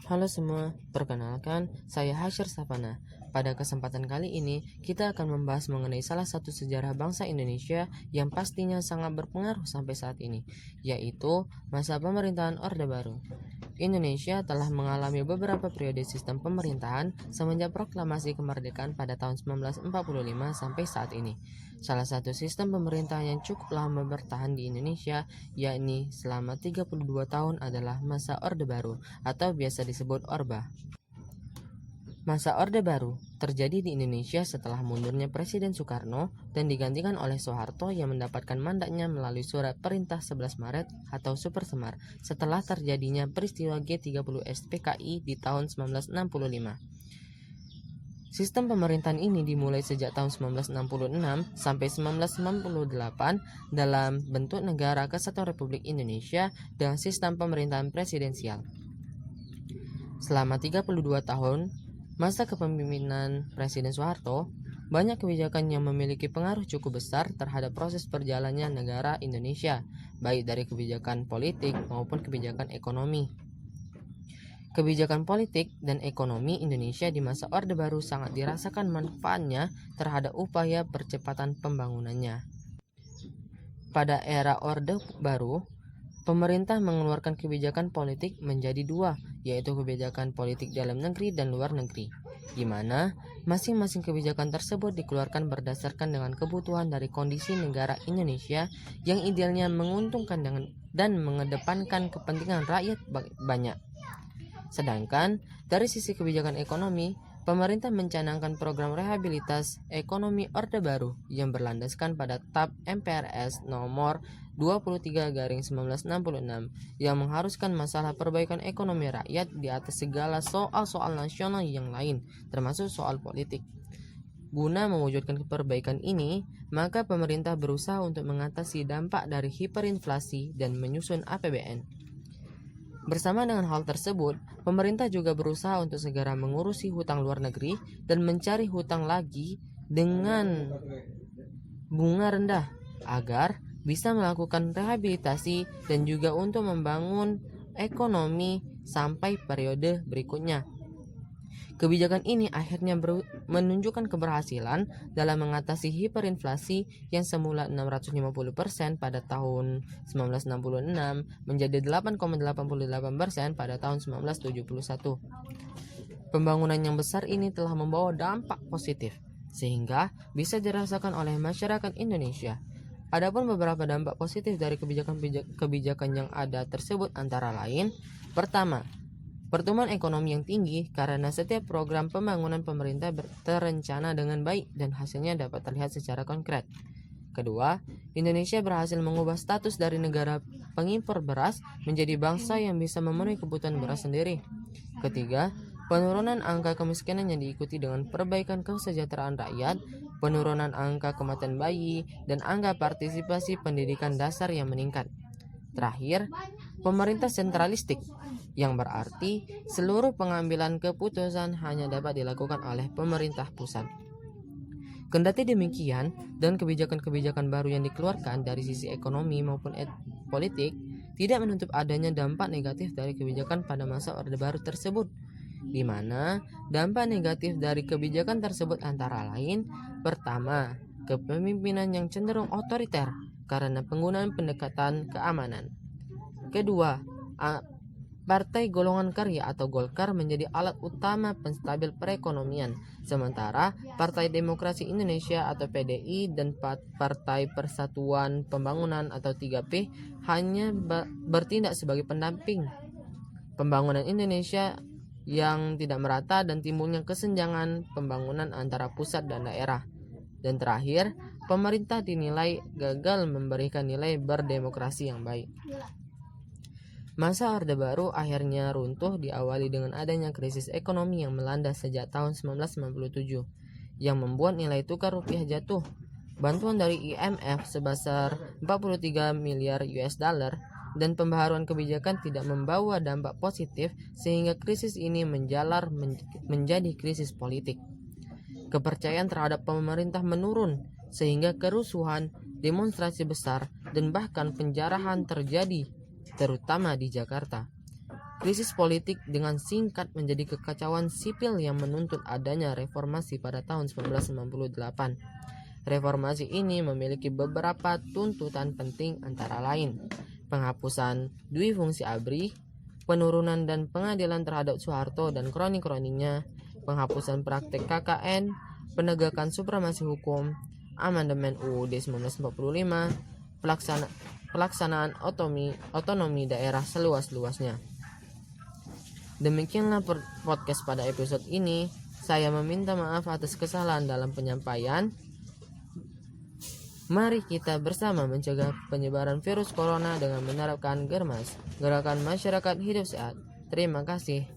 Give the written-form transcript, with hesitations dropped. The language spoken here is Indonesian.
Halo semua, perkenalkan saya Hasyir Savana. Pada kesempatan kali ini, kita akan membahas mengenai salah satu sejarah bangsa Indonesia yang pastinya sangat berpengaruh sampai saat ini, yaitu masa pemerintahan Orde Baru. Indonesia telah mengalami beberapa periode sistem pemerintahan semenjak proklamasi kemerdekaan pada tahun 1945 sampai saat ini. Salah satu sistem pemerintahan yang cukup lama bertahan di Indonesia, yakni selama 32 tahun adalah masa Orde Baru atau biasa disebut Orba. Masa Orde Baru terjadi di Indonesia setelah mundurnya Presiden Soekarno dan digantikan oleh Soeharto yang mendapatkan mandatnya melalui Surat Perintah 11 Maret atau Super Semar setelah terjadinya peristiwa G30S PKI di tahun 1965. Sistem pemerintahan ini dimulai sejak tahun 1966 sampai 1998 dalam bentuk Negara Kesatuan Republik Indonesia dengan sistem pemerintahan presidensial. Selama 32 tahun masa kepemimpinan Presiden Soeharto, banyak kebijakan yang memiliki pengaruh cukup besar terhadap proses perjalannya negara Indonesia, baik dari kebijakan politik maupun kebijakan ekonomi. Kebijakan politik dan ekonomi Indonesia di masa Orde Baru sangat dirasakan manfaatnya terhadap upaya percepatan pembangunannya. Pada era Orde Baru, pemerintah mengeluarkan kebijakan politik menjadi dua, yaitu kebijakan politik dalam negeri dan luar negeri, di mana masing-masing kebijakan tersebut dikeluarkan berdasarkan dengan kebutuhan dari kondisi negara Indonesia yang idealnya menguntungkan dan mengedepankan kepentingan rakyat banyak. Sedangkan dari sisi kebijakan ekonomi, pemerintah mencanangkan program rehabilitas ekonomi Orde Baru yang berlandaskan pada TAP MPRS nomor 23/1966 yang mengharuskan masalah perbaikan ekonomi rakyat di atas segala soal-soal nasional yang lain, termasuk soal politik. Guna mewujudkan perbaikan ini, maka pemerintah berusaha untuk mengatasi dampak dari hiperinflasi dan menyusun APBN. Bersama dengan hal tersebut, pemerintah juga berusaha untuk segera mengurusi hutang luar negeri dan mencari hutang lagi dengan bunga rendah agar bisa melakukan rehabilitasi dan juga untuk membangun ekonomi sampai periode berikutnya. Kebijakan ini akhirnya menunjukkan keberhasilan dalam mengatasi hiperinflasi yang semula 650% pada tahun 1966 menjadi 8,88% pada tahun 1971. Pembangunan yang besar ini telah membawa dampak positif sehingga bisa dirasakan oleh masyarakat Indonesia. Adapun beberapa dampak positif dari kebijakan yang ada tersebut antara lain: pertama, pertumbuhan ekonomi yang tinggi karena setiap program pembangunan pemerintah terencana dengan baik dan hasilnya dapat terlihat secara konkret. Kedua, Indonesia berhasil mengubah status dari negara pengimpor beras menjadi bangsa yang bisa memenuhi kebutuhan beras sendiri. Ketiga, penurunan angka kemiskinan yang diikuti dengan perbaikan kesejahteraan rakyat, penurunan angka kematian bayi, dan angka partisipasi pendidikan dasar yang meningkat. Terakhir, pemerintah sentralistik, yang berarti seluruh pengambilan keputusan hanya dapat dilakukan oleh pemerintah pusat. Kendati demikian, dan kebijakan-kebijakan baru yang dikeluarkan dari sisi ekonomi maupun politik tidak menutup adanya dampak negatif dari kebijakan pada masa Orde Baru tersebut, di mana dampak negatif dari kebijakan tersebut antara lain: pertama, kepemimpinan yang cenderung otoriter karena penggunaan pendekatan keamanan. Kedua, Partai Golongan Karya atau Golkar menjadi alat utama penstabil perekonomian, sementara Partai Demokrasi Indonesia atau PDI dan Partai Persatuan Pembangunan atau 3P hanya bertindak sebagai pendamping pembangunan Indonesia yang tidak merata dan timbulnya kesenjangan pembangunan antara pusat dan daerah. Dan terakhir, pemerintah dinilai gagal memberikan nilai berdemokrasi yang baik. Masa Orde Baru akhirnya runtuh diawali dengan adanya krisis ekonomi yang melanda sejak tahun 1997 yang membuat nilai tukar rupiah jatuh. Bantuan dari IMF sebesar 43 miliar US dollar dan pembaharuan kebijakan tidak membawa dampak positif sehingga krisis ini menjalar menjadi krisis politik. Kepercayaan terhadap pemerintah menurun sehingga kerusuhan, demonstrasi besar, dan bahkan penjarahan terjadi, terutama di Jakarta. Krisis politik dengan singkat menjadi kekacauan sipil yang menuntut adanya reformasi pada tahun 1998. Reformasi ini memiliki beberapa tuntutan penting antara lain penghapusan dui fungsi ABRI, penurunan dan pengadilan terhadap Soeharto dan kroni-kroninya, penghapusan praktek KKN, penegakan supremasi hukum, amandemen UUD 1945, pelaksanaan otonomi daerah seluas-luasnya. Demikianlah podcast pada episode ini. Saya meminta maaf atas kesalahan dalam penyampaian. Mari kita bersama mencegah penyebaran virus corona dengan menerapkan GERMAS, Gerakan Masyarakat Hidup Sehat. Terima kasih.